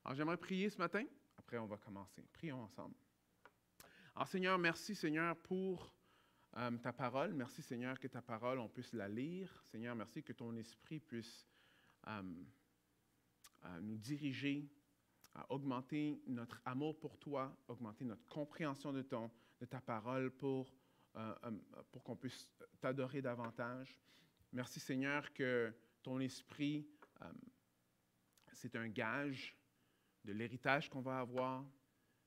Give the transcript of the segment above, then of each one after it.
Alors, j'aimerais prier ce matin. Après, on va commencer. Prions ensemble. Alors, Seigneur, merci, Seigneur, pour ta parole. Merci, Seigneur, que ta parole, on puisse la lire. Seigneur, merci que ton esprit puisse nous diriger, à augmenter notre amour pour toi, augmenter notre compréhension de ta parole pour qu'on puisse t'adorer davantage. Merci, Seigneur, que ton esprit, c'est un gage de l'héritage qu'on va avoir.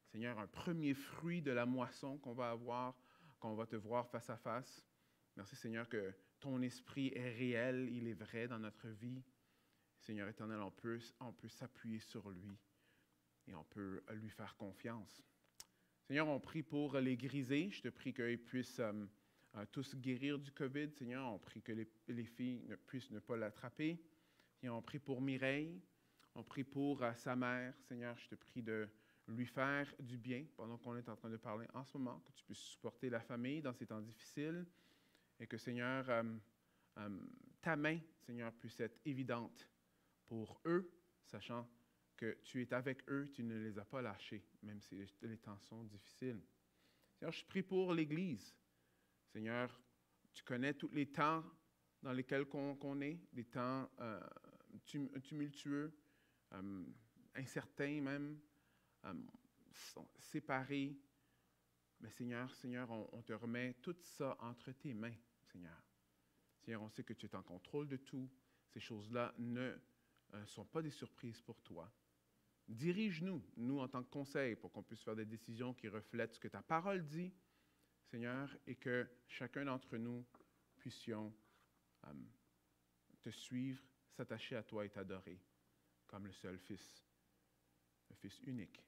Seigneur, un premier fruit de la moisson qu'on va avoir, qu'on va te voir face à face. Merci, Seigneur, que ton esprit est réel, il est vrai dans notre vie. Seigneur éternel, on peut s'appuyer sur lui et on peut lui faire confiance. Seigneur, on prie pour les grisés. Je te prie qu'ils puissent tous guérir du COVID. Seigneur, on prie que les filles puissent ne pas l'attraper. Seigneur, on prie pour Mireille. On prie pour sa mère. Seigneur, je te prie de lui faire du bien pendant qu'on est en train de parler en ce moment, que tu puisses supporter la famille dans ces temps difficiles et que, Seigneur, ta main, Seigneur, puisse être évidente pour eux, sachant que tu es avec eux, tu ne les as pas lâchés, même si les temps sont difficiles. Seigneur, je prie pour l'Église. Seigneur, tu connais tous les temps dans lesquels qu'on est, des temps tumultueux, incertains même, séparés. Mais Seigneur, on te remet tout ça entre tes mains, Seigneur. Seigneur, on sait que tu es en contrôle de tout. Ces choses-là ne sont pas des surprises pour toi. Dirige-nous, nous en tant que conseil, pour qu'on puisse faire des décisions qui reflètent ce que ta parole dit, Seigneur, et que chacun d'entre nous puissions te suivre, s'attacher à toi et t'adorer comme le seul Fils, le Fils unique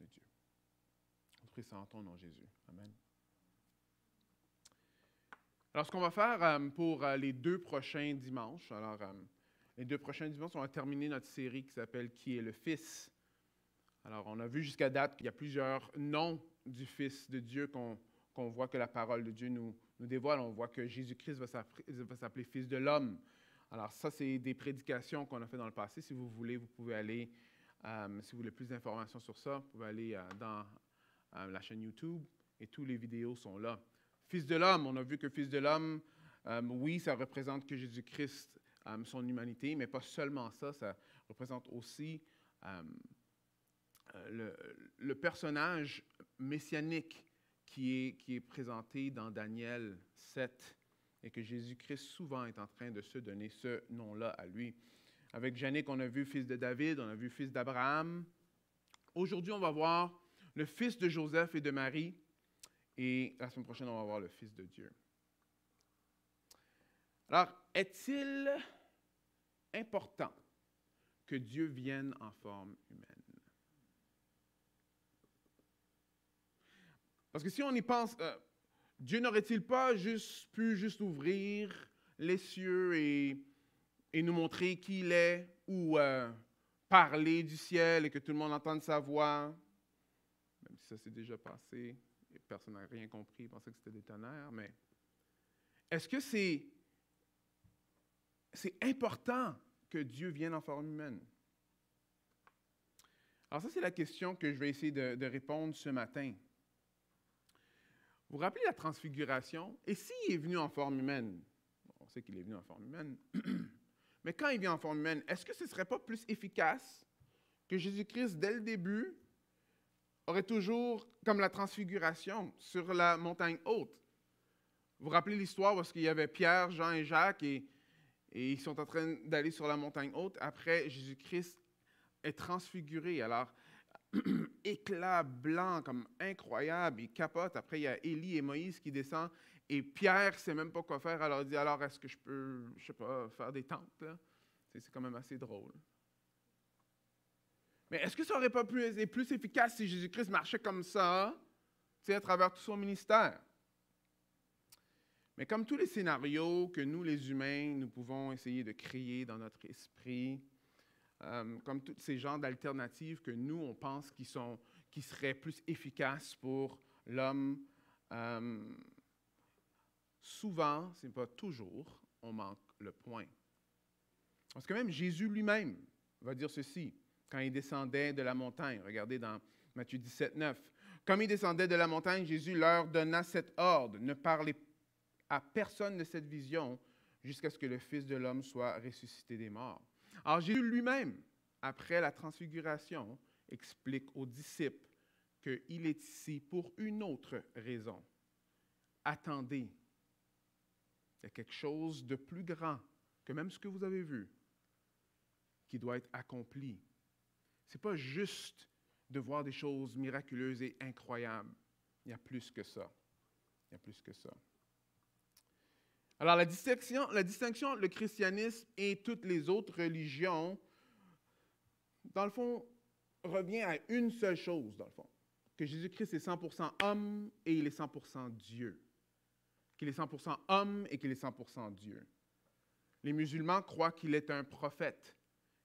de Dieu. On prie ça en ton nom, Jésus. Amen. Alors, ce qu'on va faire pour les 2 prochains dimanches, les 2 prochains dimanches, on va terminer notre série qui s'appelle « Qui est le Fils ». Alors, on a vu jusqu'à date qu'il y a plusieurs noms du Fils de Dieu qu'on voit que la parole de Dieu nous dévoile. On voit que Jésus-Christ va s'appeler Fils de l'homme. Alors, ça, c'est des prédications qu'on a fait dans le passé. Si vous voulez, vous pouvez aller, si vous voulez plus d'informations sur ça, vous pouvez aller dans la chaîne YouTube et toutes les vidéos sont là. Fils de l'homme, on a vu que Fils de l'homme, oui, ça représente que Jésus-Christ, son humanité, mais pas seulement ça, ça représente aussi le personnage messianique qui est présenté dans Daniel 7 et que Jésus-Christ souvent est en train de se donner ce nom-là à lui. Avec Jannick, on a vu fils de David, on a vu fils d'Abraham. Aujourd'hui, on va voir le fils de Joseph et de Marie et la semaine prochaine, on va voir le fils de Dieu. Alors, est-il important que Dieu vienne en forme humaine? Parce que si on y pense, Dieu n'aurait-il pas pu ouvrir les cieux et nous montrer qui il est, ou parler du ciel et que tout le monde entende sa voix, même si ça s'est déjà passé et personne n'a rien compris, il pensait que c'était des tonnerres, mais est-ce que c'est important que Dieu vienne en forme humaine? Alors ça, c'est la question que je vais essayer de répondre ce matin. Vous vous rappelez la transfiguration? Et s'il est venu en forme humaine? On sait qu'il est venu en forme humaine. Mais quand il vient en forme humaine, est-ce que ce ne serait pas plus efficace que Jésus-Christ, dès le début, aurait toujours, comme la transfiguration, sur la montagne haute? Vous vous rappelez l'histoire où il y avait Pierre, Jean et Jacques et ils sont en train d'aller sur la montagne haute. Après, Jésus-Christ est transfiguré. Alors, éclat blanc comme incroyable, il capote. Après, il y a Élie et Moïse qui descendent et Pierre ne sait même pas quoi faire. Alors, il dit, alors, est-ce que je peux, je ne sais pas, faire des tentes, là? C'est quand même assez drôle. Mais est-ce que ça n'aurait pas été plus efficace si Jésus-Christ marchait comme ça, à travers tout son ministère? Mais comme tous les scénarios que nous, les humains, nous pouvons essayer de créer dans notre esprit, comme tous ces genres d'alternatives que nous, on pense qui seraient plus efficaces pour l'homme, souvent, ce n'est pas toujours, on manque le point. Parce que même Jésus lui-même va dire ceci. quand il descendait de la montagne. Regardez dans Matthieu 17, 9. Comme il descendait de la montagne, Jésus leur donna cet ordre: ne parlez à personne de cette vision jusqu'à ce que le Fils de l'homme soit ressuscité des morts. Alors Jésus lui-même, après la transfiguration, explique aux disciples qu'il est ici pour une autre raison. Attendez. Il y a quelque chose de plus grand que même ce que vous avez vu qui doit être accompli. Ce n'est pas juste de voir des choses miraculeuses et incroyables. Il y a plus que ça. Il y a plus que ça. Alors, la distinction entre le christianisme et toutes les autres religions, dans le fond, revient à une seule chose, dans le fond. Que Jésus-Christ est 100% homme et il est 100% Dieu. Qu'il est 100% homme et qu'il est 100% Dieu. Les musulmans croient qu'il est un prophète,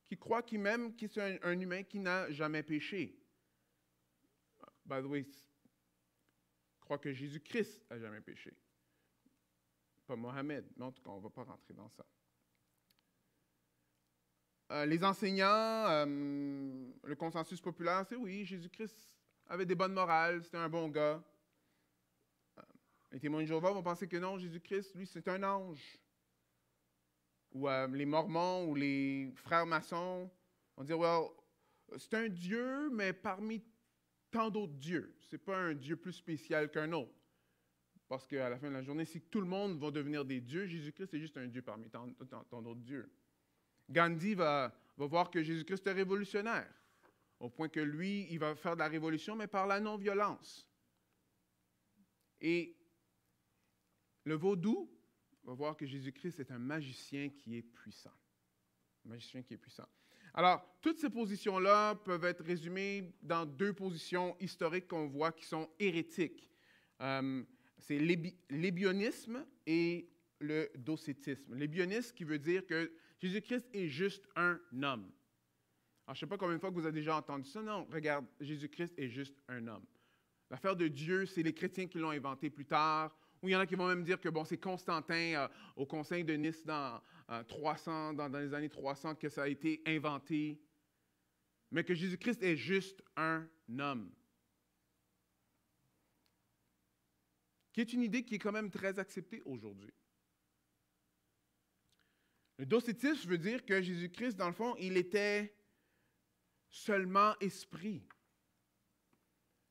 qui croient qu'il est un humain qui n'a jamais péché. By the way, croient que Jésus-Christ n'a jamais péché. Pas Mohammed, mais en tout cas, on ne va pas rentrer dans ça. Les enseignants, le consensus populaire, c'est oui, Jésus-Christ avait des bonnes morales, c'était un bon gars. Les témoins de Jéhovah vont penser que non, Jésus-Christ, lui, c'est un ange. Ou les Mormons ou les frères maçons vont dire, well, c'est un Dieu, mais parmi tant d'autres dieux. Ce n'est pas un Dieu plus spécial qu'un autre. Parce qu'à la fin de la journée, si tout le monde va devenir des dieux, Jésus-Christ est juste un Dieu parmi tant d'autres dieux. Gandhi va voir que Jésus-Christ est révolutionnaire, au point que lui, il va faire de la révolution, mais par la non-violence. Et le vaudou va voir que Jésus-Christ est un magicien qui est puissant. Un magicien qui est puissant. Alors, toutes ces positions-là peuvent être résumées dans deux positions historiques qu'on voit qui sont hérétiques. C'est l'ébionisme et le docétisme. L'ébionisme qui veut dire que Jésus-Christ est juste un homme. Alors, je ne sais pas combien de fois que vous avez déjà entendu ça. Non, regarde, Jésus-Christ est juste un homme. L'affaire de Dieu, c'est les chrétiens qui l'ont inventé plus tard. Ou il y en a qui vont même dire que bon, c'est Constantin au Conseil de Nice dans les années 300 que ça a été inventé. Mais que Jésus-Christ est juste un homme. Qui est une idée qui est quand même très acceptée aujourd'hui. Le docétisme veut dire que Jésus-Christ, dans le fond, il était seulement esprit.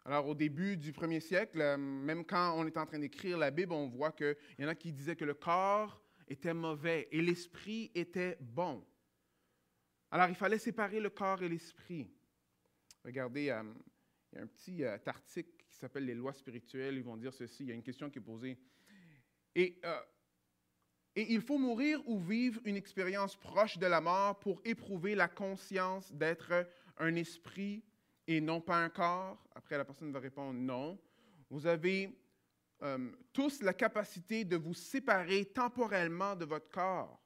Alors, au début du 1er siècle, même quand on est en train d'écrire la Bible, on voit qu'il y en a qui disaient que le corps était mauvais et l'esprit était bon. Alors, il fallait séparer le corps et l'esprit. Regardez, il y a un petit article qui s'appelle « Les lois spirituelles ». Ils vont dire ceci, il y a une question qui est posée. Et il faut mourir ou vivre une expérience proche de la mort pour éprouver la conscience d'être un esprit et non pas un corps? Après, la personne va répondre non. Vous avez tous la capacité de vous séparer temporellement de votre corps.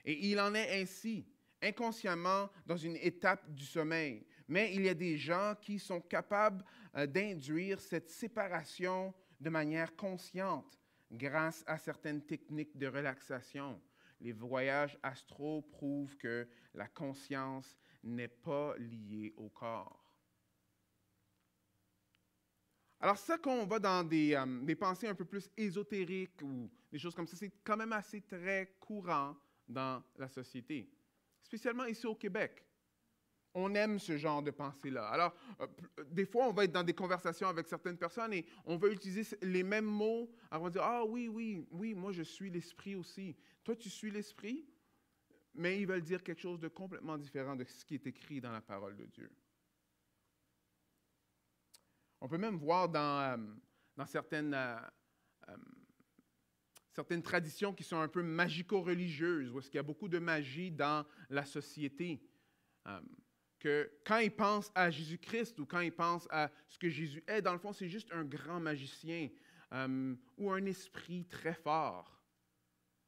Et il en est ainsi, inconsciemment, dans une étape du sommeil. Mais il y a des gens qui sont capables d'induire cette séparation de manière consciente grâce à certaines techniques de relaxation. Les voyages astraux prouvent que la conscience n'est pas liée au corps. Alors ça, quand on va dans des pensées un peu plus ésotériques ou des choses comme ça, c'est quand même assez très courant dans la société, spécialement ici au Québec. On aime ce genre de pensée-là. Alors, des fois, on va être dans des conversations avec certaines personnes et on va utiliser les mêmes mots. Alors, on va dire, ah oui, moi je suis l'esprit aussi. Toi, tu suis l'esprit? Mais ils veulent dire quelque chose de complètement différent de ce qui est écrit dans la parole de Dieu. On peut même voir dans certaines traditions qui sont un peu magico-religieuses, où est-ce qu'il y a beaucoup de magie dans la société. Que quand ils pensent à Jésus-Christ ou quand ils pensent à ce que Jésus est, dans le fond, c'est juste un grand magicien ou un esprit très fort.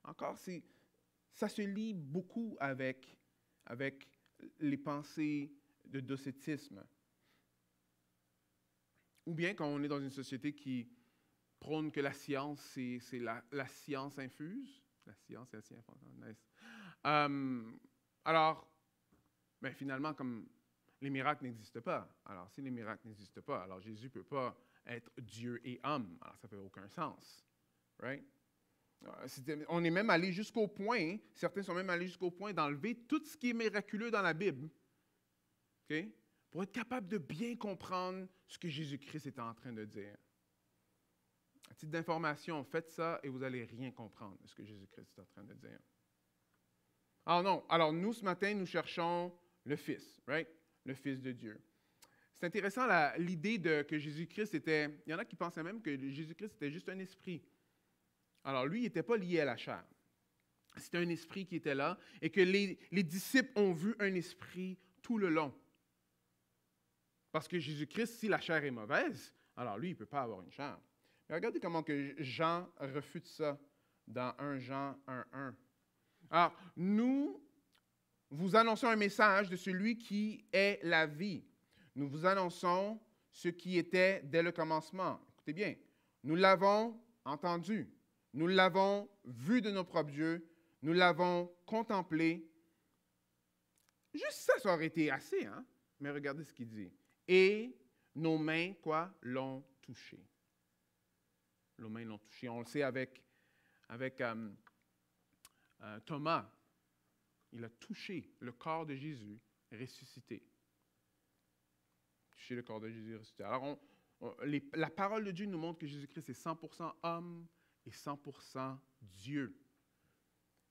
Encore, ça se lie beaucoup avec les pensées de docétisme. Ou bien quand on est dans une société qui prône que la science, c'est la science infuse. La science est assez infuse. Nice. Alors, ben finalement, comme les miracles n'existent pas. Alors, si les miracles n'existent pas, alors Jésus ne peut pas être Dieu et homme. Alors, ça ne fait aucun sens. Right? On est même allé jusqu'au point, certains sont même allés jusqu'au point d'enlever tout ce qui est miraculeux dans la Bible. Okay? Pour être capable de bien comprendre ce que Jésus-Christ est en train de dire. À titre d'information, faites ça et vous n'allez rien comprendre de ce que Jésus-Christ est en train de dire. Alors non, alors nous, ce matin, nous cherchons le Fils, right? Le Fils de Dieu. C'est intéressant l'idée que Jésus-Christ était... Il y en a qui pensaient même que Jésus-Christ était juste un esprit. Alors lui, il n'était pas lié à la chair. C'était un esprit qui était là et que les disciples ont vu un esprit tout le long. Parce que Jésus-Christ, si la chair est mauvaise, alors lui, il ne peut pas avoir une chair. Mais regardez comment que Jean refute ça dans 1 Jean 1:1. Alors, nous vous annonçons un message de celui qui est la vie. Nous vous annonçons ce qui était dès le commencement. Écoutez bien, nous l'avons entendu, nous l'avons vu de nos propres yeux, nous l'avons contemplé. Juste ça, ça aurait été assez, hein? Mais regardez ce qu'il dit. Et nos mains, quoi, l'ont touché. Nos mains l'ont touché. On le sait avec Thomas. Il a touché le corps de Jésus ressuscité. Touché le corps de Jésus ressuscité. Alors, la parole de Dieu nous montre que Jésus-Christ est 100% homme et 100% Dieu.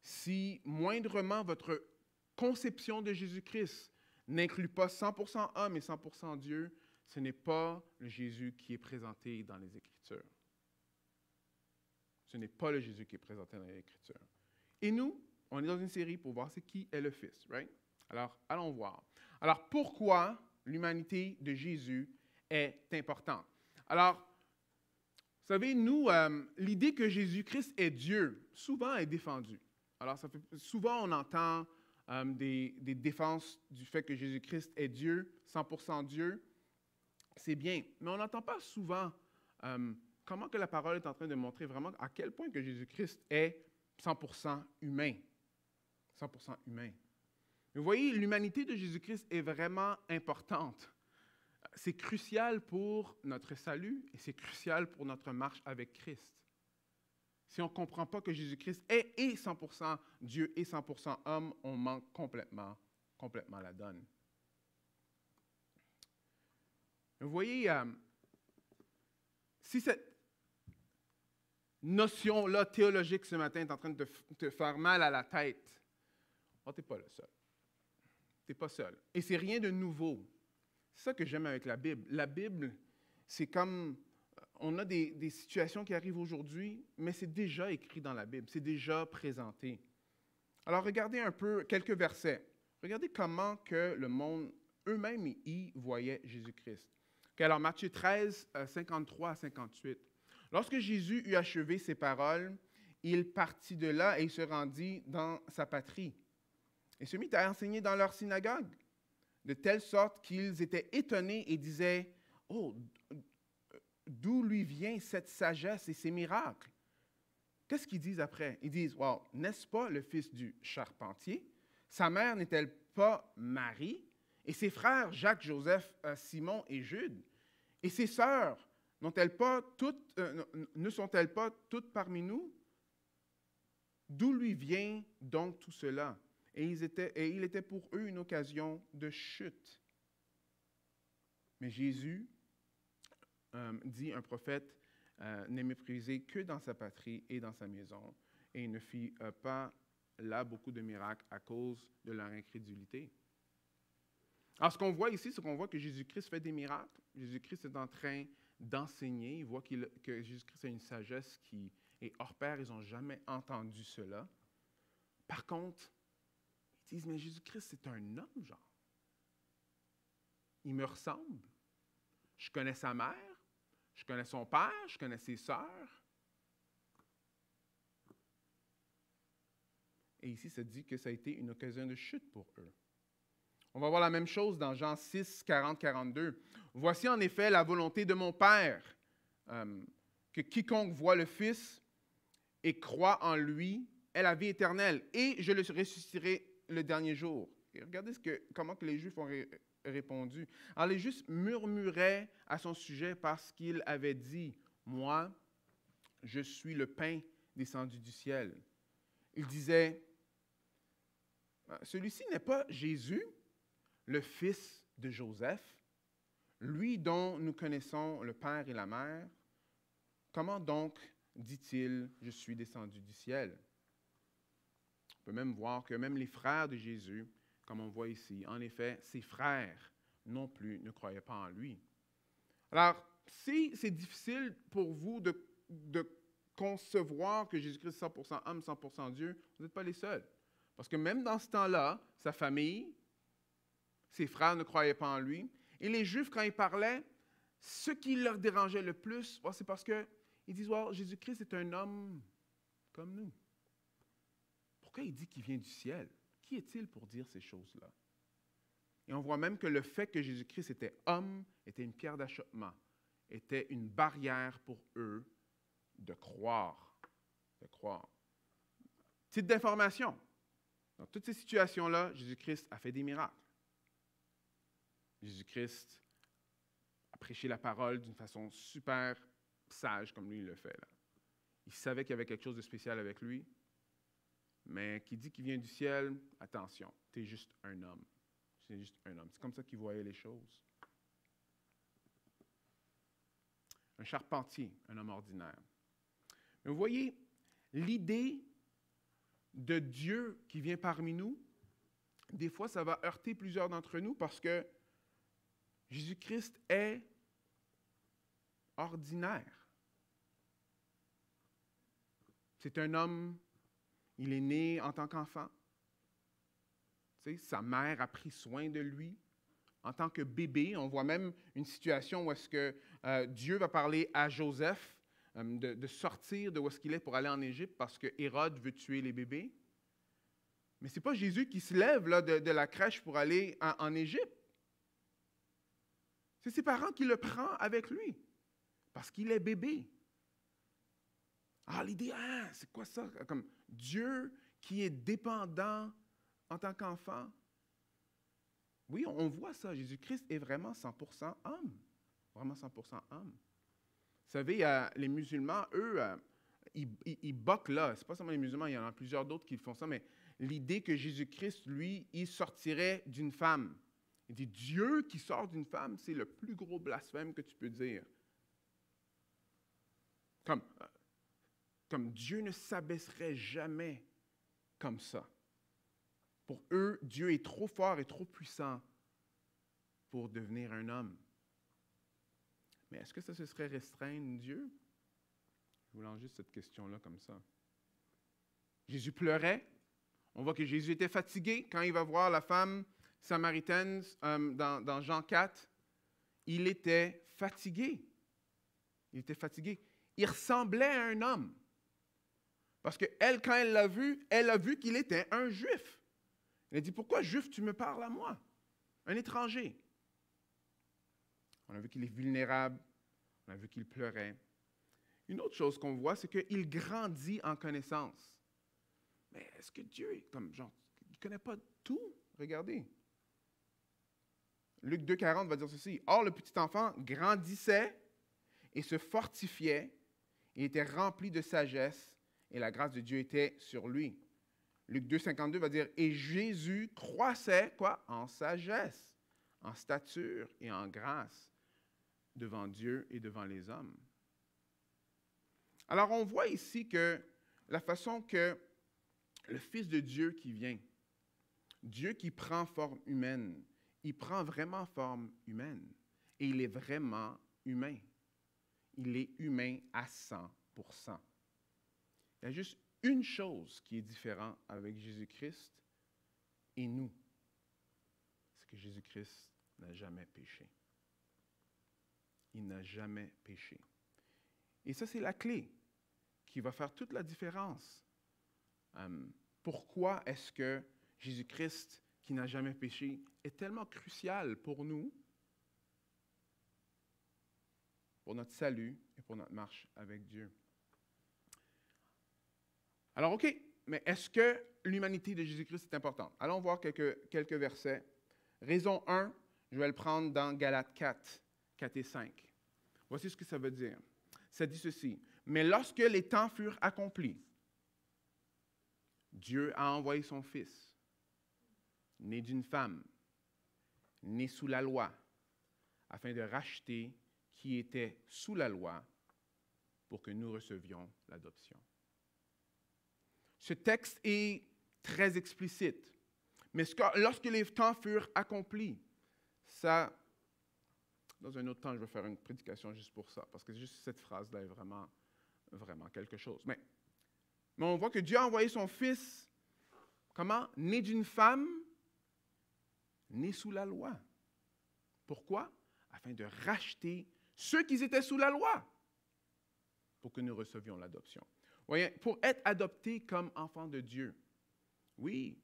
Si moindrement votre conception de Jésus-Christ n'inclut pas 100% homme et 100% Dieu, ce n'est pas le Jésus qui est présenté dans les Écritures. Ce n'est pas le Jésus qui est présenté dans les Écritures. Et nous, on est dans une série pour voir c'est qui est le Fils, right? Alors, allons voir. Alors, pourquoi l'humanité de Jésus est importante? Alors, vous savez, nous, l'idée que Jésus-Christ est Dieu, souvent est défendue. Alors, souvent, on entend des défenses du fait que Jésus-Christ est Dieu, 100% Dieu. C'est bien, mais on n'entend pas souvent comment que la parole est en train de montrer vraiment à quel point que Jésus-Christ est 100% humain. 100% humain. Vous voyez, l'humanité de Jésus-Christ est vraiment importante. C'est crucial pour notre salut et c'est crucial pour notre marche avec Christ. Si on ne comprend pas que Jésus-Christ est et 100% Dieu et 100% homme, on manque complètement la donne. Vous voyez, si cette notion-là théologique ce matin est en train de te faire mal à la tête, oh, tu n'es pas le seul. Tu n'es pas seul. Et c'est rien de nouveau. C'est ça que j'aime avec la Bible. La Bible, c'est comme, on a des situations qui arrivent aujourd'hui, mais c'est déjà écrit dans la Bible, c'est déjà présenté. Alors, regardez un peu quelques versets. Regardez comment que le monde eux-mêmes y voyait Jésus-Christ. Okay, alors, Matthieu 13, 53 à 58. Lorsque Jésus eut achevé ses paroles, il partit de là et il se rendit dans sa patrie. Et se mit à enseigner dans leur synagogue, de telle sorte qu'ils étaient étonnés et disaient « Oh, d'où lui vient cette sagesse et ces miracles? » Qu'est-ce qu'ils disent après? Ils disent « Wow, n'est-ce pas le fils du charpentier? Sa mère n'est-elle pas Marie? Et ses frères Jacques, Joseph, Simon et Jude? Et ses sœurs ne sont-elles pas toutes parmi nous? D'où lui vient donc tout cela? » Et il était pour eux une occasion de chute. Mais Jésus dit, un prophète n'est méprisé que dans sa patrie et dans sa maison. Et il ne fit pas là beaucoup de miracles à cause de leur incrédulité. Alors, ce qu'on voit ici, c'est qu'on voit que Jésus-Christ fait des miracles. Jésus-Christ est en train d'enseigner. Il voit que Jésus-Christ a une sagesse qui est hors pair. Ils n'ont jamais entendu cela. Par contre, ils disent, mais Jésus-Christ, c'est un homme, genre. Il me ressemble. Je connais sa mère, je connais son père, je connais ses sœurs. Et ici, ça dit que ça a été une occasion de chute pour eux. On va voir la même chose dans Jean 6, 40, 42. « Voici en effet la volonté de mon Père, que quiconque voit le Fils et croit en lui ait la vie éternelle, et je le ressusciterai le dernier jour. » Et regardez comment que les Juifs ont répondu. Alors les Juifs murmuraient à son sujet parce qu'il avait dit, « Moi, je suis le pain descendu du ciel. » Il disait, « Celui-ci n'est pas Jésus, le fils de Joseph, lui dont nous connaissons le père et la mère. Comment donc dit-il, je suis descendu du ciel? » On peut même voir que même les frères de Jésus, comme on voit ici, en effet, ses frères non plus ne croyaient pas en lui. Alors, si c'est difficile pour vous de concevoir que Jésus-Christ est 100% homme, 100% Dieu, vous n'êtes pas les seuls. Parce que même dans ce temps-là, sa famille, ses frères ne croyaient pas en lui. Et les Juifs, quand ils parlaient, ce qui leur dérangeait le plus, c'est parce qu'ils disent, wow, Jésus-Christ est un homme comme nous. Pourquoi il dit qu'il vient du ciel? Qui est-il pour dire ces choses-là? Et on voit même que le fait que Jésus-Christ était homme était une pierre d'achoppement, était une barrière pour eux de croire. De croire. Titre d'information. Dans toutes ces situations-là, Jésus-Christ a fait des miracles. Jésus-Christ a prêché la parole d'une façon super sage, comme lui il le fait. Là. Il savait qu'il y avait quelque chose de spécial avec lui, mais qui dit qu'il vient du ciel, attention, tu es juste un homme. C'est juste un homme. C'est comme ça qu'il voyait les choses. Un charpentier, un homme ordinaire. Mais vous voyez, l'idée de Dieu qui vient parmi nous, des fois, ça va heurter plusieurs d'entre nous parce que Jésus-Christ est ordinaire. C'est un homme, il est né en tant qu'enfant. Tu sais, sa mère a pris soin de lui. En tant que bébé, on voit même une situation où est-ce que Dieu va parler à Joseph de sortir de où est-ce qu'il est pour aller en Égypte parce que Hérode veut tuer les bébés. Mais ce n'est pas Jésus qui se lève là, de la crèche pour aller en Égypte. C'est ses parents qui le prennent avec lui parce qu'il est bébé. Alors l'idée, c'est quoi ça? Comme Dieu qui est dépendant en tant qu'enfant. Oui, on voit ça. Jésus-Christ est vraiment 100% homme. Vraiment 100% homme. Vous savez, les musulmans, eux, ils boquent là. Ce n'est pas seulement les musulmans, il y en a plusieurs d'autres qui font ça, mais l'idée que Jésus-Christ, lui, il sortirait d'une femme. Il dit, Dieu qui sort d'une femme, c'est le plus gros blasphème que tu peux dire. Comme Dieu ne s'abaisserait jamais comme ça. Pour eux, Dieu est trop fort et trop puissant pour devenir un homme. Mais est-ce que ça se serait restreindre Dieu? Je vous lance juste cette question-là comme ça. Jésus pleurait. On voit que Jésus était fatigué quand il va voir la femme samaritaine dans Jean 4. Il était fatigué. Il était fatigué. Il ressemblait à un homme. Parce qu'elle, quand elle l'a vu, elle a vu qu'il était un Juif. Elle a dit, pourquoi Juif, tu me parles à moi? Un étranger. On a vu qu'il est vulnérable. On a vu qu'il pleurait. Une autre chose qu'on voit, c'est qu'il grandit en connaissance. Mais est-ce que Dieu est comme, genre, il ne connaît pas tout? Regardez. Luc 2,40 va dire ceci. Or, le petit enfant grandissait et se fortifiait. Il était rempli de sagesse et la grâce de Dieu était sur lui. Luc 2,52 va dire, et Jésus croissait, quoi? En sagesse, en stature et en grâce devant Dieu et devant les hommes. Alors, on voit ici que la façon que le Fils de Dieu qui vient, Dieu qui prend forme humaine, il prend vraiment forme humaine et il est vraiment humain. Il est humain à 100%. Il y a juste une chose qui est différente avec Jésus-Christ et nous, c'est que Jésus-Christ n'a jamais péché. Il n'a jamais péché. Et ça, c'est la clé qui va faire toute la différence. Pourquoi est-ce que Jésus-Christ, qui n'a jamais péché, est tellement crucial pour nous, pour notre salut et pour notre marche avec Dieu? Alors, OK, mais est-ce que l'humanité de Jésus-Christ est importante? Allons voir quelques versets. Raison 1, Je vais le prendre dans Galates 4, 4 et 5. Voici ce que ça veut dire. Ça dit ceci. Mais lorsque les temps furent accomplis, Dieu a envoyé son Fils, né d'une femme, né sous la loi, afin de racheter qui était sous la loi pour que nous recevions l'adoption. Ce texte est très explicite, mais lorsque les temps furent accomplis, ça, dans un autre temps, je vais faire une prédication juste pour ça, parce que juste cette phrase-là est vraiment, vraiment quelque chose. Mais on voit que Dieu a envoyé son Fils, comment? Né d'une femme, né sous la loi. Pourquoi? Afin de racheter ceux qui étaient sous la loi, pour que nous recevions l'adoption. Voyez, pour être adopté comme enfant de Dieu, oui,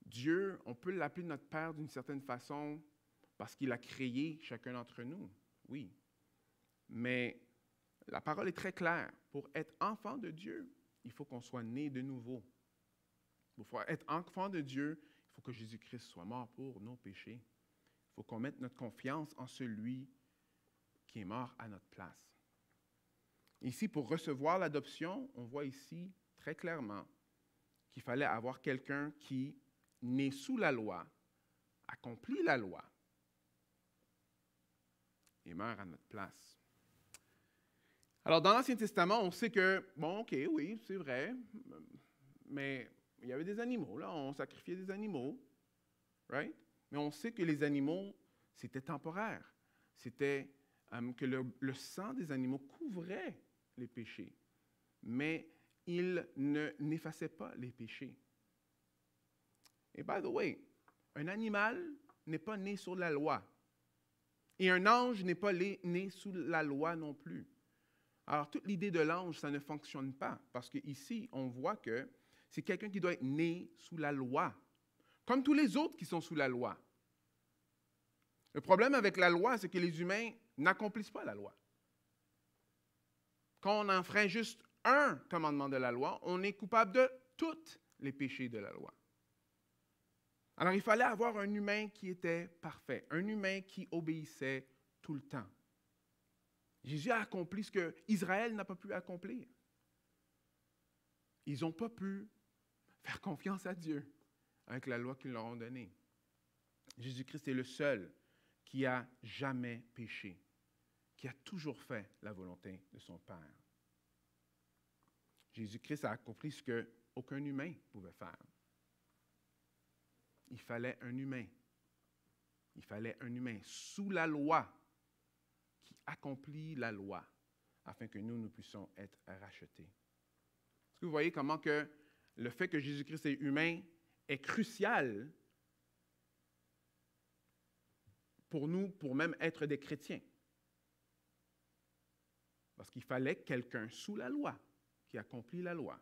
Dieu, on peut l'appeler notre Père d'une certaine façon, parce qu'il a créé chacun d'entre nous, oui. Mais la parole est très claire. Pour être enfant de Dieu, il faut qu'on soit né de nouveau. Pour être enfant de Dieu, il faut que Jésus-Christ soit mort pour nos péchés. Il faut qu'on mette notre confiance en celui qui est mort à notre place. Ici, pour recevoir l'adoption, on voit ici très clairement qu'il fallait avoir quelqu'un qui, né sous la loi, accomplit la loi, et meurt à notre place. Alors, dans l'Ancien Testament, on sait que, bon, OK, oui, c'est vrai, mais il y avait des animaux, là, on sacrifiait des animaux, right? Mais on sait que les animaux, c'était temporaire. C'était que le sang des animaux couvrait les péchés, mais il n'effaçait pas les péchés. Et by the way, un animal n'est pas né sur la loi. Et un ange n'est pas né sous la loi non plus. Alors, toute l'idée de l'ange, ça ne fonctionne pas, parce qu'ici, on voit que c'est quelqu'un qui doit être né sous la loi, comme tous les autres qui sont sous la loi. Le problème avec la loi, c'est que les humains n'accomplissent pas la loi. Quand on enfreint juste un commandement de la loi, on est coupable de tous les péchés de la loi. Alors, il fallait avoir un humain qui était parfait, un humain qui obéissait tout le temps. Jésus a accompli ce que Israël n'a pas pu accomplir. Ils n'ont pas pu faire confiance à Dieu avec la loi qu'ils leur ont donnée. Jésus-Christ est le seul qui a jamais péché, qui a toujours fait la volonté de son Père. Jésus-Christ a accompli ce qu'aucun humain pouvait faire. Il fallait un humain. Il fallait un humain sous la loi qui accomplit la loi afin que nous puissions être rachetés. Est-ce que vous voyez comment que le fait que Jésus-Christ est humain est crucial pour nous, pour même être des chrétiens? Parce qu'il fallait quelqu'un sous la loi qui accomplit la loi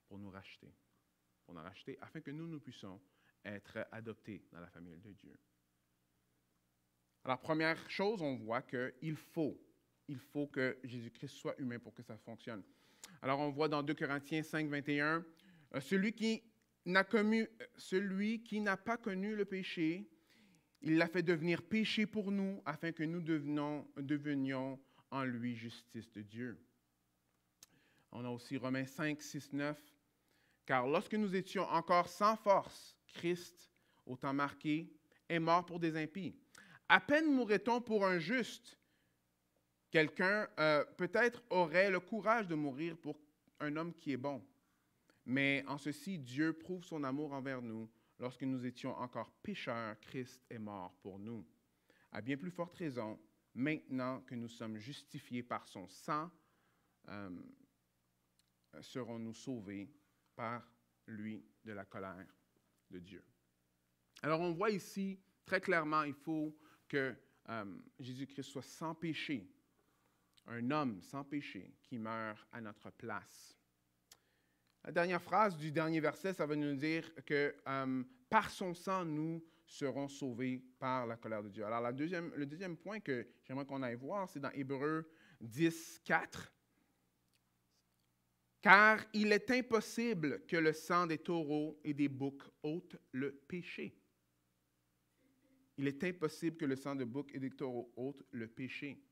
pour nous racheter. Pour nous racheter afin que nous puissions être adoptés dans la famille de Dieu. Alors, première chose, on voit qu'il faut que Jésus-Christ soit humain pour que ça fonctionne. Alors, on voit dans 2 Corinthiens 5, 21, celui qui n'a pas connu le péché, il l'a fait devenir péché pour nous, afin que nous devenions en lui justice de Dieu. On a aussi Romains 5, 6, 9. Car lorsque nous étions encore sans force, Christ, au temps marqué, est mort pour des impies. À peine mourrait-on pour un juste. Quelqu'un peut-être aurait le courage de mourir pour un homme qui est bon. Mais en ceci, Dieu prouve son amour envers nous. Lorsque nous étions encore pécheurs, Christ est mort pour nous. À bien plus forte raison, maintenant que nous sommes justifiés par son sang, serons-nous sauvés par lui de la colère de Dieu. Alors on voit ici très clairement, il faut que Jésus-Christ soit sans péché, un homme sans péché qui meurt à notre place. La dernière phrase du dernier verset, ça va nous dire que par son sang, nous serons sauvés par la colère de Dieu. Alors le deuxième point que j'aimerais qu'on aille voir, c'est dans Hébreux 10, 4. Car il est impossible que le sang des taureaux et des boucs ôte le péché. Il est impossible que le sang de bouc et d'étaureau ôte le péché.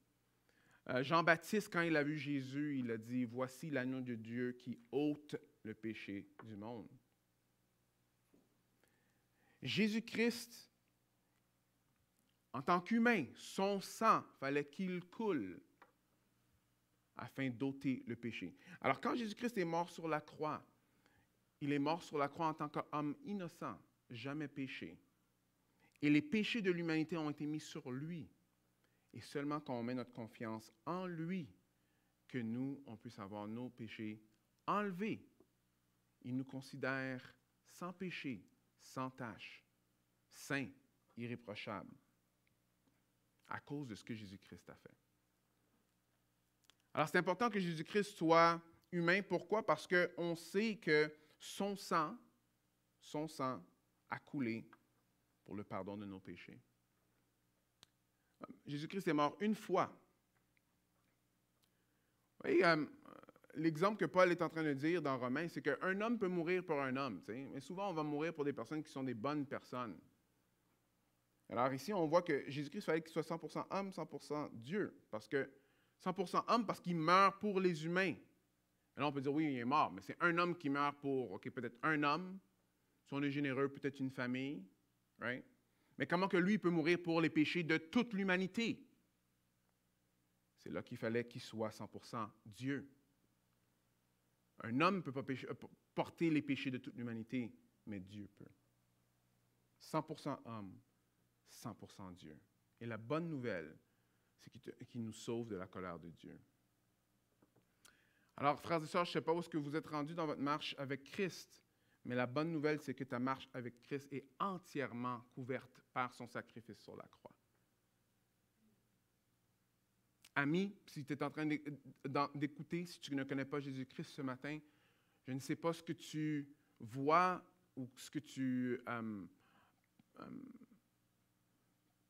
Jean-Baptiste, quand il a vu Jésus, il a dit, « Voici l'agneau de Dieu qui ôte le péché du monde. » Jésus-Christ, en tant qu'humain, son sang, fallait qu'il coule afin d'ôter le péché. Alors, quand Jésus-Christ est mort sur la croix, il est mort sur la croix en tant qu'homme innocent, jamais péché. Et les péchés de l'humanité ont été mis sur lui. Et seulement quand on met notre confiance en lui, que nous, on puisse avoir nos péchés enlevés. Il nous considère sans péché, sans tache, saint, irréprochable, à cause de ce que Jésus-Christ a fait. Alors, c'est important que Jésus-Christ soit humain. Pourquoi? Parce qu'on sait que son sang a coulé pour le pardon de nos péchés. Jésus-Christ est mort une fois. Vous voyez, l'exemple que Paul est en train de dire dans Romains, c'est qu'un homme peut mourir pour un homme. Mais souvent, on va mourir pour des personnes qui sont des bonnes personnes. Alors ici, on voit que Jésus-Christ, il fallait qu'il soit 100% homme, 100% Dieu. Parce que 100% homme, parce qu'il meurt pour les humains. Alors on peut dire, oui, il est mort, mais c'est un homme qui meurt pour, peut-être un homme. Si on est généreux, peut-être une famille. Right? Mais comment que lui peut mourir pour les péchés de toute l'humanité? C'est là qu'il fallait qu'il soit 100% Dieu. Un homme ne peut pas porter les péchés de toute l'humanité, mais Dieu peut. 100% homme, 100% Dieu. Et la bonne nouvelle, c'est qu'il nous sauve de la colère de Dieu. Alors, frères et sœurs, je ne sais pas où est-ce que vous êtes rendus dans votre marche avec Christ, mais la bonne nouvelle, c'est que ta marche avec Christ est entièrement couverte par son sacrifice sur la croix. Ami, si tu es en train d'écouter, si tu ne connais pas Jésus-Christ ce matin, je ne sais pas ce que tu vois ou ce que tu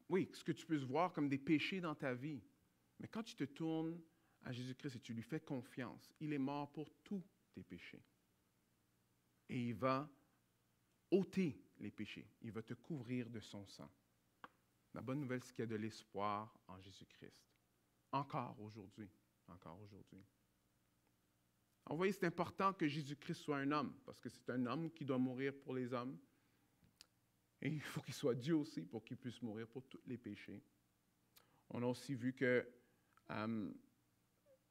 ce que tu peux voir comme des péchés dans ta vie. Mais quand tu te tournes à Jésus-Christ et tu lui fais confiance, il est mort pour tous tes péchés. Et il va ôter les péchés. Il va te couvrir de son sang. La bonne nouvelle, c'est qu'il y a de l'espoir en Jésus-Christ. Encore aujourd'hui. Encore aujourd'hui. Vous voyez, c'est important que Jésus-Christ soit un homme, parce que c'est un homme qui doit mourir pour les hommes. Et il faut qu'il soit Dieu aussi pour qu'il puisse mourir pour tous les péchés. On a aussi vu que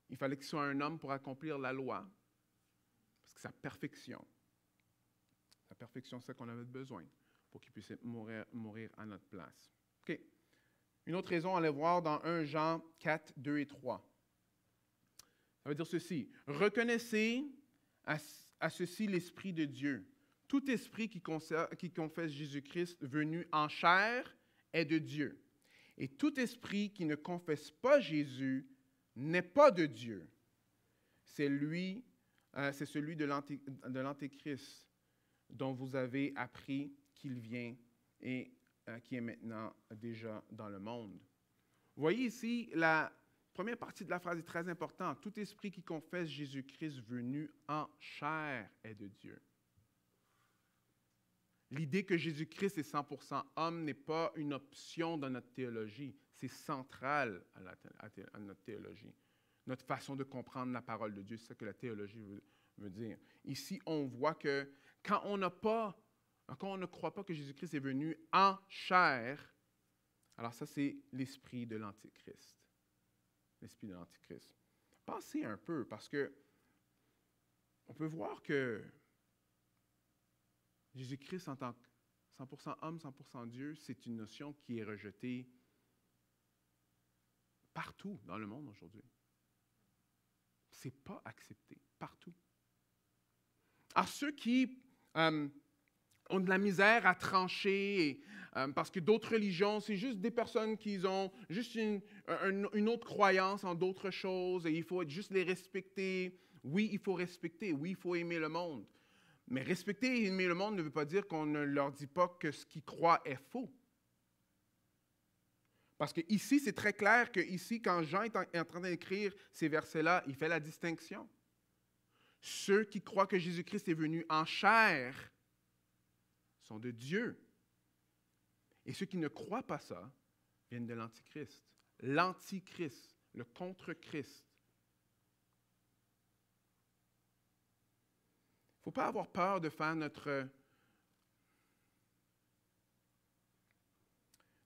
il fallait qu'il soit un homme pour accomplir la loi, parce que sa perfection, c'est ce qu'on avait besoin pour qu'il puisse mourir à notre place. OK. Une autre raison, on allait voir dans 1 Jean 4, 2 et 3. Ça veut dire ceci. Reconnaissez à ceci l'Esprit de Dieu. Tout esprit qui confesse Jésus-Christ venu en chair est de Dieu. Et tout esprit qui ne confesse pas Jésus n'est pas de Dieu. C'est celui de l'Antéchrist dont vous avez appris qu'il vient et qui est maintenant déjà dans le monde. Vous voyez ici, la première partie de la phrase est très importante. Tout esprit qui confesse Jésus-Christ venu en chair est de Dieu. L'idée que Jésus-Christ est 100% homme n'est pas une option dans notre théologie. C'est central à notre théologie. Notre façon de comprendre la parole de Dieu, c'est ça que la théologie veut dire. Ici, on voit que quand on ne croit pas que Jésus-Christ est venu en chair, alors ça, c'est l'esprit de l'Antichrist. L'esprit de l'Antichrist. Pensez un peu, parce que on peut voir que Jésus-Christ, en tant que 100% homme, 100% Dieu, c'est une notion qui est rejetée partout dans le monde aujourd'hui. Ce n'est pas accepté partout. Alors, ceux qui ont de la misère à trancher, parce que d'autres religions, c'est juste des personnes qui ont juste une autre croyance en d'autres choses, et il faut juste les respecter. Oui, il faut respecter. Oui, il faut aimer le monde. Mais respecter et aimer le monde ne veut pas dire qu'on ne leur dit pas que ce qu'ils croient est faux. Parce que ici, c'est très clair que ici, quand Jean est en train d'écrire ces versets-là, il fait la distinction. Ceux qui croient que Jésus-Christ est venu en chair sont de Dieu. Et ceux qui ne croient pas ça viennent de l'Antichrist. L'Antichrist, le contre-Christ. Il ne faut pas avoir peur de faire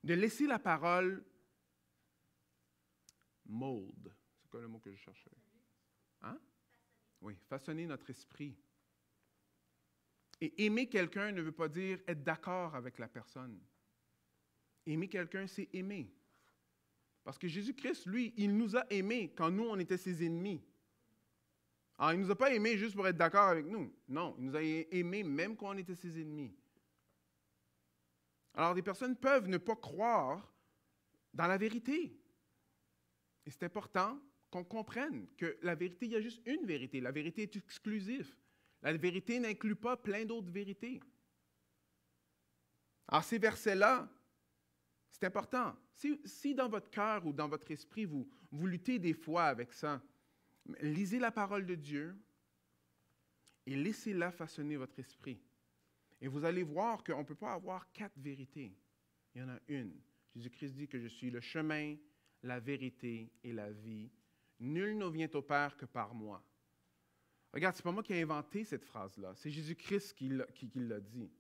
de laisser la parole mold. C'est quoi le mot que je cherchais? Hein? Oui, façonner notre esprit. Et aimer quelqu'un ne veut pas dire être d'accord avec la personne. Aimer quelqu'un, c'est aimer. Parce que Jésus-Christ, lui, il nous a aimés quand nous, on était ses ennemis. Alors, il ne nous a pas aimés juste pour être d'accord avec nous. Non, il nous a aimés même quand on était ses ennemis. Alors, des personnes peuvent ne pas croire dans la vérité. Et c'est important qu'on comprenne que la vérité, il y a juste une vérité. La vérité est exclusive. La vérité n'inclut pas plein d'autres vérités. Alors, ces versets-là, c'est important. Si dans votre cœur ou dans votre esprit, vous luttez des fois avec ça, lisez la parole de Dieu et laissez-la façonner votre esprit. Et vous allez voir qu'on ne peut pas avoir 4 vérités. Il y en a une. Jésus-Christ dit que je suis le chemin, la vérité et la vie. Nul ne vient au Père que par moi. Regarde, ce n'est pas moi qui ai inventé cette phrase-là. C'est Jésus-Christ qui l'a dit.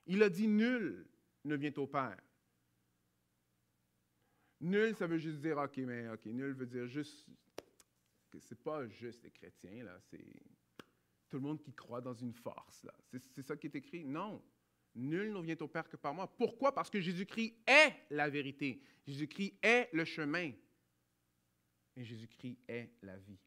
Il a dit « Nul ne vient au Père ». Nul, ça veut juste dire, nul veut dire juste, que c'est pas juste les chrétiens, là, c'est tout le monde qui croit dans une force, là. C'est ça qui est écrit? Non. Nul ne vient au Père que par moi. Pourquoi? Parce que Jésus-Christ est la vérité. Jésus-Christ est le chemin. Et Jésus-Christ est la vie.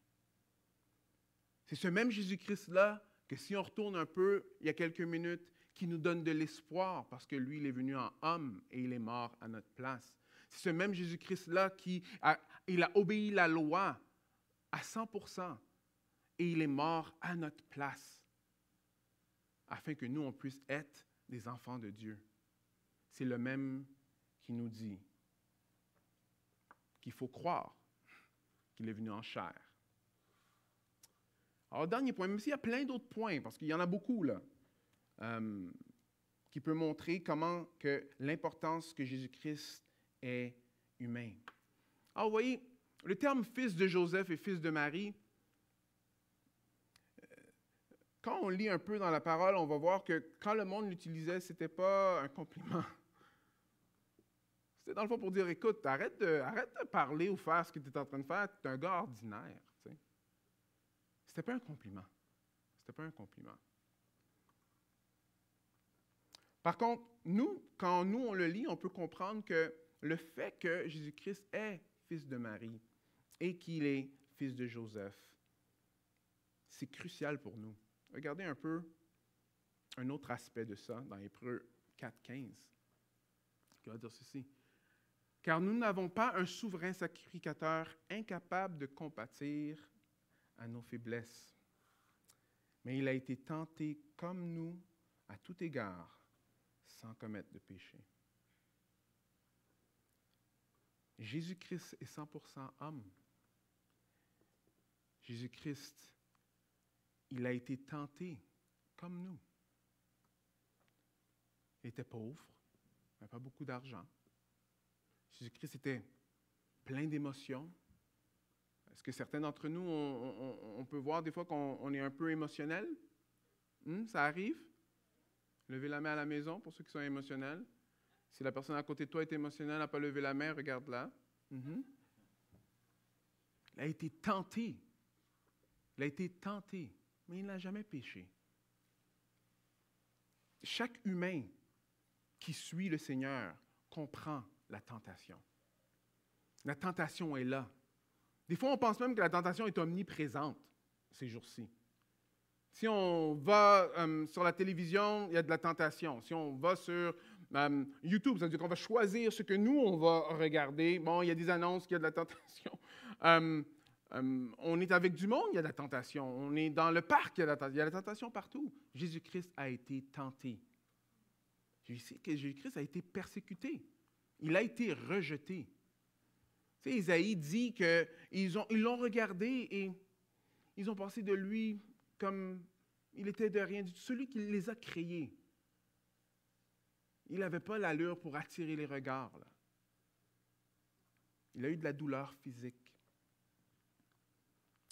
C'est ce même Jésus-Christ-là que si on retourne un peu, il y a quelques minutes, qui nous donne de l'espoir parce que lui, il est venu en homme et il est mort à notre place. C'est ce même Jésus-Christ-là il a obéi la loi à 100% et il est mort à notre place afin que nous, on puisse être des enfants de Dieu. C'est le même qui nous dit qu'il faut croire qu'il est venu en chair. Alors, dernier point, même s'il y a plein d'autres points, parce qu'il y en a beaucoup, là, qui peut montrer comment que l'importance que Jésus-Christ est humain. Alors, vous voyez, le terme fils de Joseph et fils de Marie, quand on lit un peu dans la parole, on va voir que quand le monde l'utilisait, ce n'était pas un compliment. C'était dans le fond pour dire, écoute, arrête de parler ou faire ce que tu es en train de faire, tu es un gars ordinaire. Tu sais. C'était pas un compliment. C'était pas un compliment. Par contre, quand on le lit, on peut comprendre que le fait que Jésus-Christ est fils de Marie et qu'il est fils de Joseph, c'est crucial pour nous. Regardez un peu un autre aspect de ça dans Hébreux 4,15, qui va dire ceci. « Car nous n'avons pas un souverain sacrificateur incapable de compatir à nos faiblesses, mais il a été tenté comme nous à tout égard, sans commettre de péché. » Jésus-Christ est 100% homme. Jésus-Christ, il a été tenté comme nous. Il était pauvre, il n'avait pas beaucoup d'argent. Jésus-Christ était plein d'émotions. Est-ce que certains d'entre nous, on peut voir des fois qu'on est un peu émotionnel? Ça arrive? Levez la main à la maison pour ceux qui sont émotionnels. Si la personne à côté de toi est émotionnelle, n'a pas levé la main, regarde-la. Il a été tenté. Il a été tenté, mais il n'a jamais péché. Chaque humain qui suit le Seigneur comprend la tentation. La tentation est là. Des fois, on pense même que la tentation est omniprésente ces jours-ci. Si on va sur la télévision, il y a de la tentation. Si on va sur YouTube, ça veut dire qu'on va choisir ce que nous, on va regarder. Bon, il y a des annonces qu'il y a de la tentation. On est avec du monde, il y a de la tentation. On est dans le parc, il y a de la tentation partout. Jésus-Christ a été tenté. Jésus-Christ a été persécuté. Il a été rejeté. Tu sais, Isaïe dit qu'ils l'ont regardé et ils ont pensé de lui comme il était de rien du tout. Celui qui les a créés. Il n'avait pas l'allure pour attirer les regards, là. Il a eu de la douleur physique.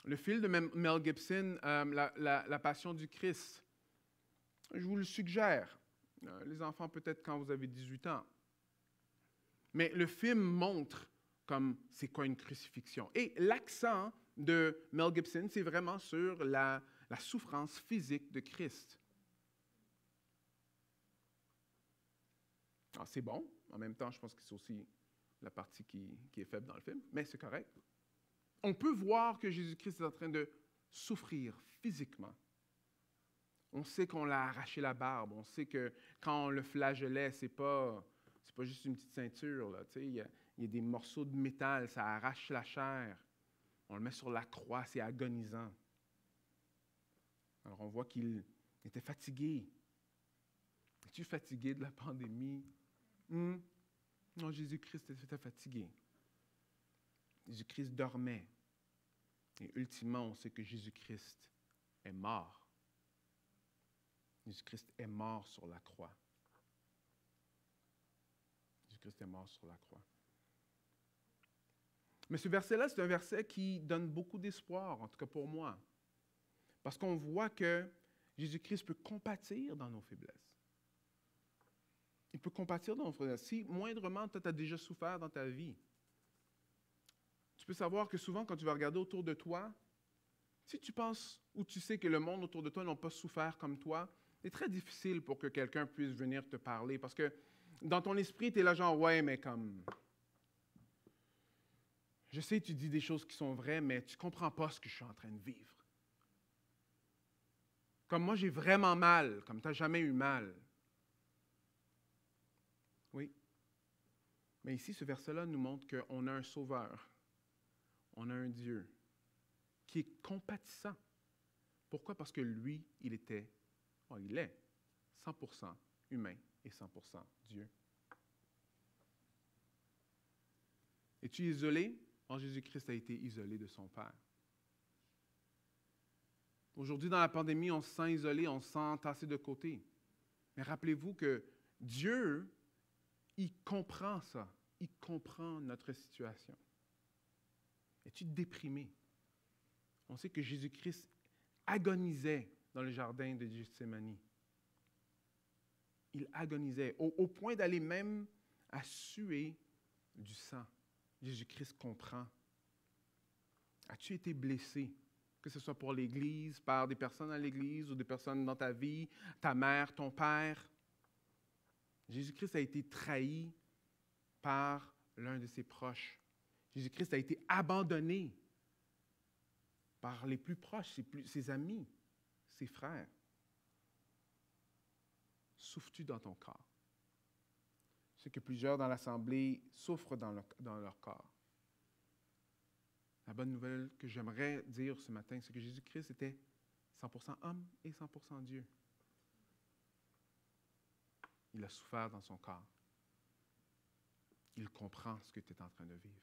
Le film de Mel Gibson, la Passion du Christ, je vous le suggère. Les enfants, peut-être quand vous avez 18 ans. Mais le film montre comme c'est quoi une crucifixion. Et l'accent de Mel Gibson, c'est vraiment sur la souffrance physique de Christ. Alors, c'est bon. En même temps, je pense que c'est aussi la partie qui est faible dans le film, mais c'est correct. On peut voir que Jésus-Christ est en train de souffrir physiquement. On sait qu'on l'a arraché la barbe. On sait que quand on le flagellait, c'est pas juste une petite ceinture, là. Il y a des morceaux de métal, ça arrache la chair. On le met sur la croix, c'est agonisant. Alors on voit qu'il était fatigué. Es-tu fatigué de la pandémie? Non, Jésus-Christ était fatigué. Jésus-Christ dormait. Et ultimement, on sait que Jésus-Christ est mort. Jésus-Christ est mort sur la croix. Jésus-Christ est mort sur la croix. Mais ce verset-là, c'est un verset qui donne beaucoup d'espoir, en tout cas pour moi. Parce qu'on voit que Jésus-Christ peut compatir dans nos faiblesses. Il peut compatir dans nos faiblesses. Si moindrement, tu as déjà souffert dans ta vie, tu peux savoir que souvent, quand tu vas regarder autour de toi, si tu penses ou tu sais que le monde autour de toi n'a pas souffert comme toi, c'est très difficile pour que quelqu'un puisse venir te parler. Parce que dans ton esprit, tu es là genre, ouais, mais comme... Je sais que tu dis des choses qui sont vraies, mais tu ne comprends pas ce que je suis en train de vivre. Comme moi, j'ai vraiment mal, comme tu n'as jamais eu mal. Oui. Mais ici, ce verset-là nous montre qu'on a un sauveur. On a un Dieu qui est compatissant. Pourquoi? Parce que lui, il est 100% humain et 100% Dieu. Es-tu isolé? Oh, Jésus-Christ a été isolé de son Père. Aujourd'hui, dans la pandémie, on se sent isolé, on se sent tassé de côté. Mais rappelez-vous que Dieu, il comprend ça. Il comprend notre situation. Es-tu déprimé? On sait que Jésus-Christ agonisait dans le jardin de Gethsémani. Il agonisait au point d'aller même à suer du sang. Jésus-Christ comprend. As-tu été blessé? Que ce soit pour l'Église, par des personnes à l'Église ou des personnes dans ta vie, ta mère, ton père. Jésus-Christ a été trahi par l'un de ses proches. Jésus-Christ a été abandonné par les plus proches, ses amis, ses frères. Souffres-tu dans ton corps? Je sais que plusieurs dans l'Assemblée souffrent dans leur corps. La bonne nouvelle que j'aimerais dire ce matin, c'est que Jésus-Christ était 100% homme et 100% Dieu. Il a souffert dans son corps. Il comprend ce que tu es en train de vivre.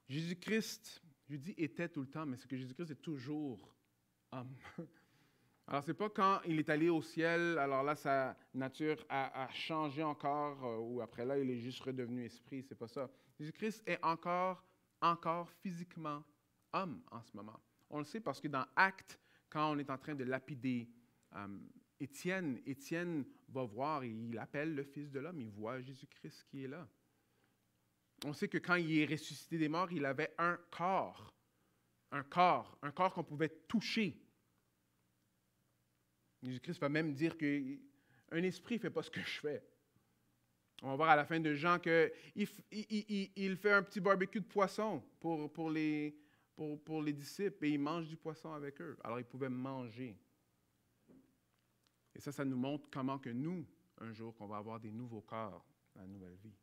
Jésus-Christ, je dis était tout le temps, mais c'est que Jésus-Christ est toujours homme. Alors, ce n'est pas quand il est allé au ciel, alors là, sa nature a changé encore, ou après là, il est juste redevenu esprit. C'est pas ça. Jésus-Christ est encore physiquement homme en ce moment. On le sait parce que dans Actes, quand on est en train de lapider Étienne va voir et il appelle le Fils de l'homme, il voit Jésus-Christ qui est là. On sait que quand il est ressuscité des morts, il avait un corps qu'on pouvait toucher. Jésus-Christ va même dire qu'un esprit ne fait pas ce que je fais. On va voir à la fin de Jean qu'il fait un petit barbecue de poisson pour les disciples et il mange du poisson avec eux. Alors, ils pouvaient manger. Et ça nous montre comment que nous, un jour, qu'on va avoir des nouveaux corps dans la nouvelle vie.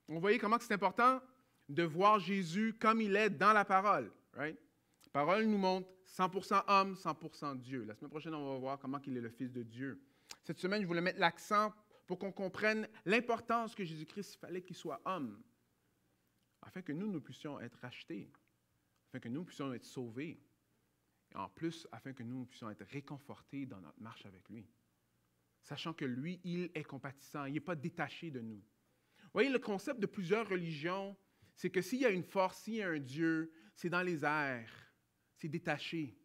Vous voyez comment c'est important de voir Jésus comme il est dans la parole. Right? La parole nous montre 100% homme, 100% Dieu. La semaine prochaine, on va voir comment il est le Fils de Dieu. Cette semaine, je voulais mettre l'accent pour qu'on comprenne l'importance que Jésus-Christ fallait qu'il soit homme, afin que nous puissions être rachetés, afin que nous puissions être sauvés. Et en plus, afin que nous puissions être réconfortés dans notre marche avec lui. Sachant que lui, il est compatissant, il n'est pas détaché de nous. Vous voyez, le concept de plusieurs religions, c'est que s'il y a une force, s'il y a un Dieu, c'est dans les airs, c'est détaché.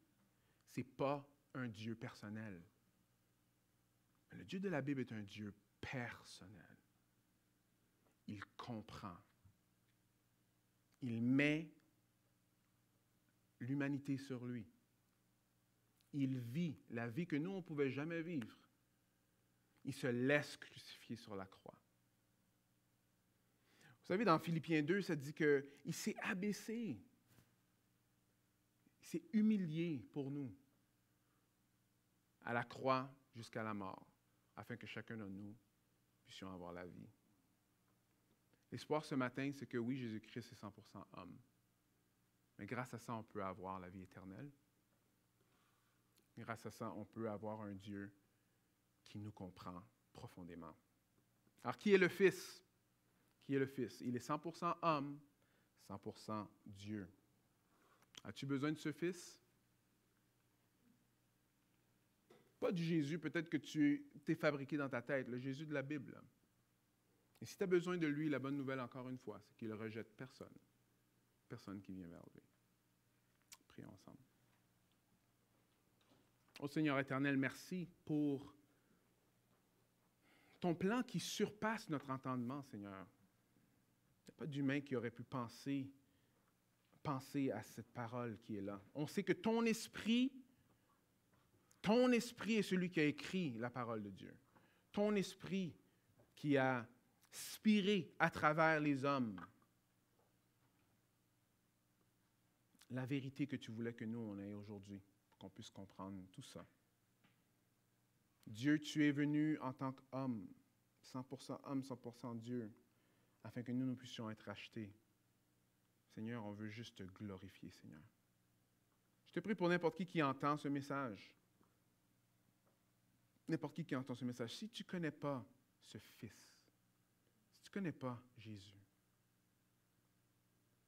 Ce n'est pas un Dieu personnel. Mais le Dieu de la Bible est un Dieu personnel. Il comprend. Il met l'humanité sur lui. Il vit la vie que nous, on ne pouvait jamais vivre. Il se laisse crucifier sur la croix. Vous savez, dans Philippiens 2, ça dit qu'il s'est abaissé. Il s'est humilié pour nous à la croix jusqu'à la mort, afin que chacun de nous puissions avoir la vie. L'espoir ce matin, c'est que oui, Jésus-Christ est 100% homme. Mais grâce à ça, on peut avoir la vie éternelle. Grâce à ça, on peut avoir un Dieu qui nous comprend profondément. Alors, qui est le Fils? Qui est le Fils? Il est 100% homme, 100% Dieu. As-tu besoin de ce Fils? Pas du Jésus, peut-être que tu t'es fabriqué dans ta tête, le Jésus de la Bible. Et si tu as besoin de lui, la bonne nouvelle, encore une fois, c'est qu'il ne rejette personne. Personne qui vient vers lui. Prions ensemble. Ô Seigneur éternel, merci pour ton plan qui surpasse notre entendement, Seigneur. Il n'y a pas d'humain qui aurait pu penser à cette parole qui est là. On sait que ton esprit est celui qui a écrit la parole de Dieu. Ton esprit qui a spiré à travers les hommes la vérité que tu voulais que nous, on ait aujourd'hui, pour qu'on puisse comprendre tout ça. Dieu, tu es venu en tant qu'homme, 100% homme, 100% Dieu, afin que nous puissions être rachetés. Seigneur, on veut juste te glorifier, Seigneur. Je te prie pour n'importe qui entend ce message. N'importe qui entend ce message. Si tu ne connais pas ce Fils, si tu ne connais pas Jésus,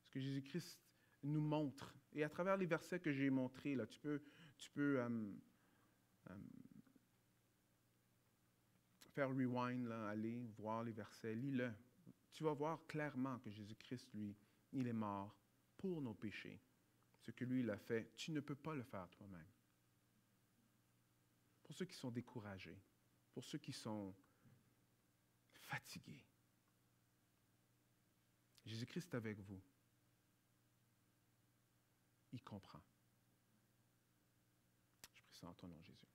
ce que Jésus-Christ nous montre, et à travers les versets que j'ai montrés, là, tu peux faire rewind, là, aller voir les versets, lis-le. Tu vas voir clairement que Jésus-Christ, lui, il est mort pour nos péchés. Ce que lui, il a fait, tu ne peux pas le faire toi-même. Pour ceux qui sont découragés, pour ceux qui sont fatigués, Jésus-Christ est avec vous. Il comprend. Je prie ça en ton nom, Jésus.